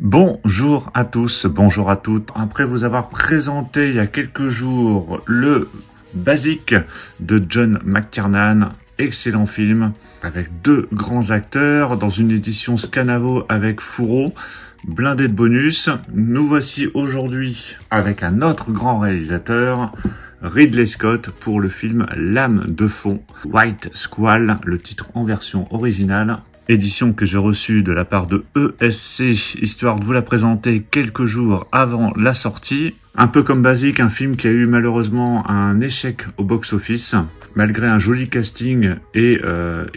Bonjour à tous, bonjour à toutes. Après vous avoir présenté il y a quelques jours le Basic de John McTiernan, excellent film avec deux grands acteurs dans une édition Scanavo avec fourreau, blindé de bonus. Nous voici aujourd'hui avec un autre grand réalisateur, Ridley Scott, pour le film Lame de fond, White Squall, le titre en version originale. Édition que j'ai reçue de la part de ESC, histoire de vous la présenter quelques jours avant la sortie. Un peu comme Basic, un film qui a eu malheureusement un échec au box-office, malgré un joli casting et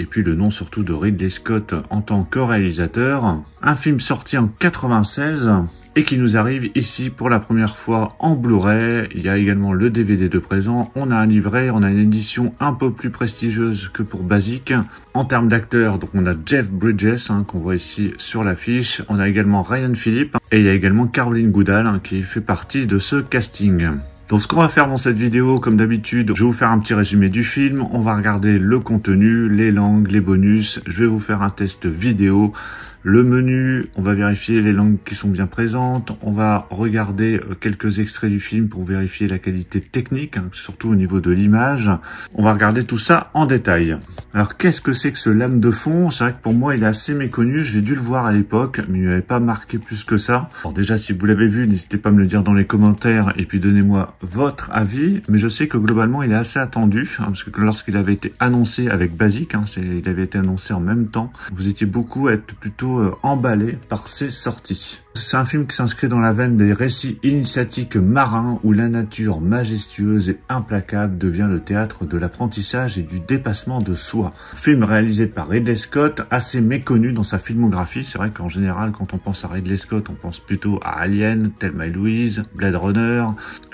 puis le nom surtout de Ridley Scott en tant que réalisateur. Un film sorti en 96 et qui nous arrive ici pour la première fois en Blu-ray. Il y a également le DVD de présent. On a un livret, on a une édition un peu plus prestigieuse que pour Basic. En termes d'acteurs, donc on a Jeff Bridges qu'on voit ici sur l'affiche. On a également Ryan Phillippe et il y a également Caroline Goodall qui fait partie de ce casting. Donc ce qu'on va faire dans cette vidéo, comme d'habitude, je vais vous faire un petit résumé du film. On va regarder le contenu, les langues, les bonus. Je vais vous faire un test vidéo. Le menu, on va vérifier les langues qui sont bien présentes. On va regarder quelques extraits du film pour vérifier la qualité technique, surtout au niveau de l'image. On va regarder tout ça en détail. Alors, qu'est-ce que c'est que ce Lame de fond? C'est vrai que pour moi, il est assez méconnu. J'ai dû le voir à l'époque, mais il ne m'avait pas marqué plus que ça. Alors déjà, si vous l'avez vu, n'hésitez pas à me le dire dans les commentaires et puis donnez-moi votre avis. Mais je sais que globalement, il est assez attendu, parce que lorsqu'il avait été annoncé avec Basic, il avait été annoncé en même temps, vous étiez beaucoup à être plutôt emballé par ses sorties. C'est un film qui s'inscrit dans la veine des récits initiatiques marins où la nature majestueuse et implacable devient le théâtre de l'apprentissage et du dépassement de soi. Film réalisé par Ridley Scott, assez méconnu dans sa filmographie. C'est vrai qu'en général, quand on pense à Ridley Scott, on pense plutôt à Alien, Thelma et Louise, Blade Runner,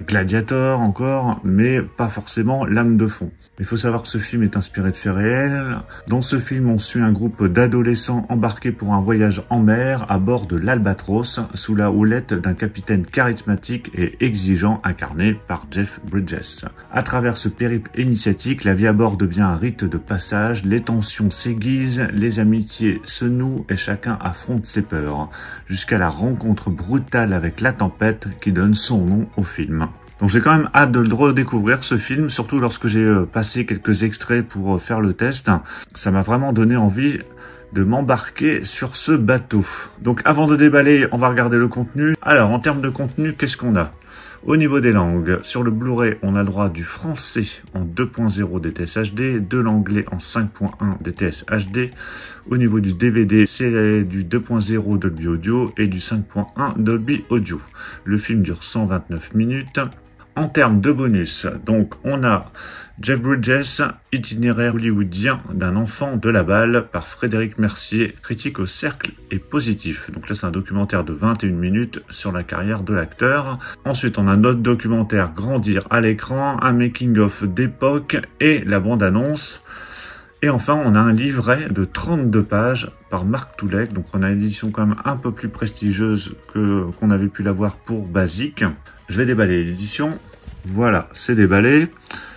Gladiator encore, mais pas forcément Lame de fond. Il faut savoir que ce film est inspiré de faits réels. Dans ce film, on suit un groupe d'adolescents embarqués pour un voyage en mer à bord de l'Albatros, sous la houlette d'un capitaine charismatique et exigeant incarné par Jeff Bridges. À travers ce périple initiatique, la vie à bord devient un rite de passage, les tensions s'aiguisent, les amitiés se nouent et chacun affronte ses peurs, jusqu'à la rencontre brutale avec la tempête qui donne son nom au film. Donc j'ai quand même hâte de le redécouvrir ce film, surtout lorsque j'ai passé quelques extraits pour faire le test. Ça m'a vraiment donné envie de m'embarquer sur ce bateau. Donc avant de déballer, on va regarder le contenu. Alors en termes de contenu, qu'est-ce qu'on a? Au niveau des langues, sur le Blu-ray, on a le droit du français en 2.0 DTS HD, de l'anglais en 5.1 DTS HD. Au niveau du DVD, c'est du 2.0 Dolby Audio et du 5.1 Dolby Audio. Le film dure 129 minutes. En termes de bonus, donc on a Jeff Bridges, itinéraire hollywoodien d'un enfant de la balle par Frédéric Mercier, critique au cercle et positif. Donc là c'est un documentaire de 21 minutes sur la carrière de l'acteur. Ensuite on a un autre documentaire Grandir à l'écran, un making-of d'époque et la bande-annonce. Et enfin, on a un livret de 32 pages par Mark Toulek. Donc, on a une édition quand même un peu plus prestigieuse qu'on avait pu l'avoir pour Basic. Je vais déballer l'édition. Voilà, c'est déballé.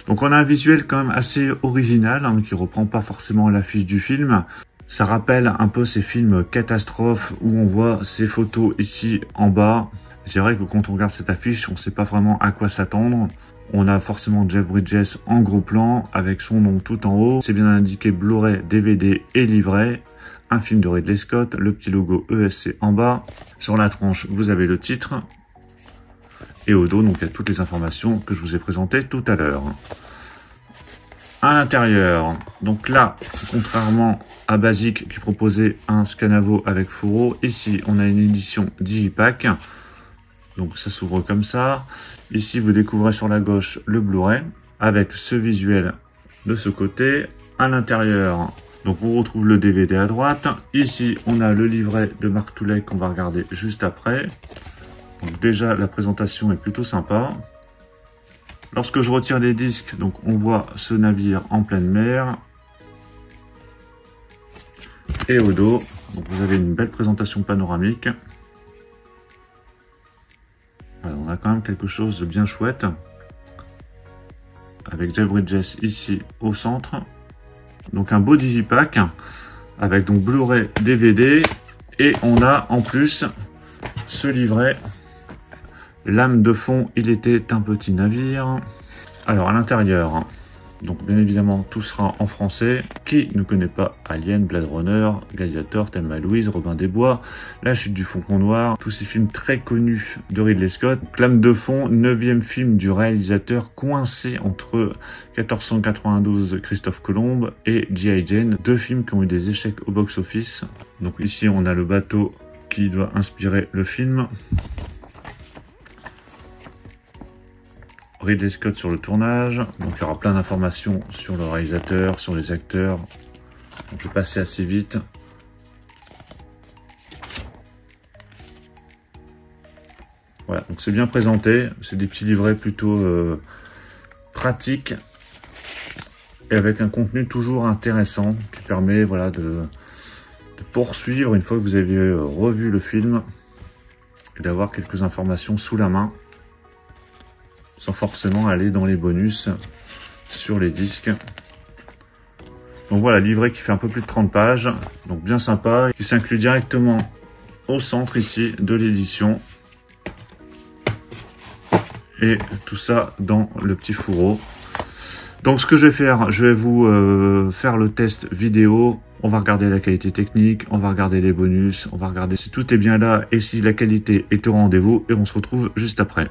Donc, on a un visuel quand même assez original, qui reprend pas forcément l'affiche du film. Ça rappelle un peu ces films catastrophes où on voit ces photos ici en bas. C'est vrai que quand on regarde cette affiche, on ne sait pas vraiment à quoi s'attendre. On a forcément Jeff Bridges en gros plan avec son nom tout en haut. C'est bien indiqué Blu-ray, DVD et livret. Un film de Ridley Scott, le petit logo ESC en bas. Sur la tranche, vous avez le titre. Et au dos, donc il y a toutes les informations que je vous ai présentées tout à l'heure. À l'intérieur, donc là, contrairement à Basic qui proposait un Scanavo avec fourreau, ici on a une édition Digipack. Donc ça s'ouvre comme ça. Ici, vous découvrez sur la gauche le Blu-ray avec ce visuel de ce côté. À l'intérieur, donc on retrouve le DVD à droite. Ici, on a le livret de Mark Toulek qu'on va regarder juste après. Donc déjà, la présentation est plutôt sympa. Lorsque je retire les disques, donc on voit ce navire en pleine mer. Et au dos, donc vous avez une belle présentation panoramique. On a quand même quelque chose de bien chouette avec Jeff Bridges ici au centre. Donc un beau digipack avec donc Blu-ray, DVD et on a en plus ce livret. Lame de fond, il était un petit navire. Alors, à l'intérieur, donc bien évidemment, tout sera en français. Qui ne connaît pas Alien, Blade Runner, Gladiator, Thelma et Louise, Robin des Bois, La Chute du Faucon Noir, tous ces films très connus de Ridley Scott. Lame de fond, 9e film du réalisateur, coincé entre 1492 Christophe Colomb et G.I. Jane, 2 films qui ont eu des échecs au box-office. Donc ici, on a le bateau qui doit inspirer le film. Ridley Scott sur le tournage, donc il y aura plein d'informations sur le réalisateur, sur les acteurs. Donc je vais passer assez vite. Voilà, donc c'est bien présenté, c'est des petits livrets plutôt pratiques et avec un contenu toujours intéressant qui permet voilà, de poursuivre une fois que vous avez revu le film et d'avoir quelques informations sous la main, sans forcément aller dans les bonus sur les disques. Donc voilà, livret qui fait un peu plus de 30 pages, donc bien sympa, qui s'inclut directement au centre ici de l'édition. Et tout ça dans le petit fourreau. Donc ce que je vais faire, je vais vous faire le test vidéo. On va regarder la qualité technique, on va regarder les bonus, on va regarder si tout est bien là et si la qualité est au rendez-vous. Et on se retrouve juste après.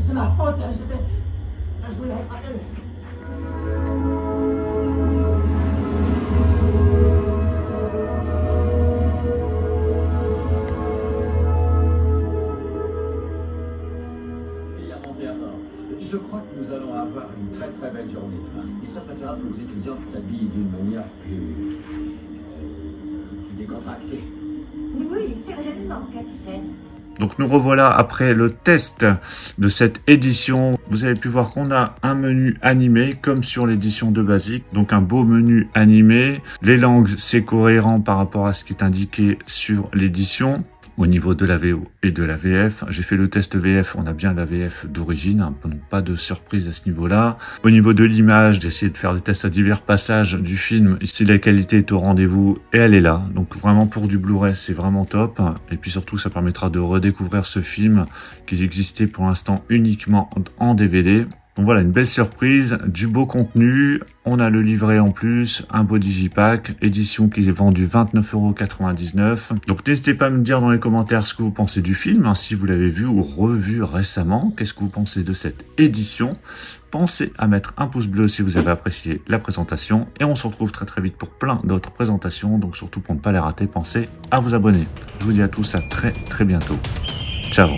C'est ma faute, je voulais pas. Je crois que nous allons avoir une très très belle journée demain. Il serait préférable que nos étudiants s'habillent d'une manière plus décontractée. Oui, certainement, capitaine. Donc nous revoilà après le test de cette édition. Vous avez pu voir qu'on a un menu animé comme sur l'édition de Basique. Donc un beau menu animé. Les langues, c'est cohérent par rapport à ce qui est indiqué sur l'édition. Au niveau de la VO et de la VF, j'ai fait le test VF, on a bien la VF d'origine, hein, pas de surprise à ce niveau-là. Au niveau de l'image, j'ai essayé de faire des tests à divers passages du film. Ici, la qualité est au rendez-vous et elle est là. Donc vraiment pour du Blu-ray, c'est vraiment top. Et puis surtout, ça permettra de redécouvrir ce film qui existait pour l'instant uniquement en DVD. Donc voilà, une belle surprise, du beau contenu, on a le livret en plus, un beau digipack, édition qui est vendue 29,99 €. Donc n'hésitez pas à me dire dans les commentaires ce que vous pensez du film, hein, si vous l'avez vu ou revu récemment, qu'est-ce que vous pensez de cette édition. Pensez à mettre un pouce bleu si vous avez apprécié la présentation, et on se retrouve très très vite pour plein d'autres présentations, donc surtout pour ne pas les rater, pensez à vous abonner. Je vous dis à tous à très très bientôt. Ciao.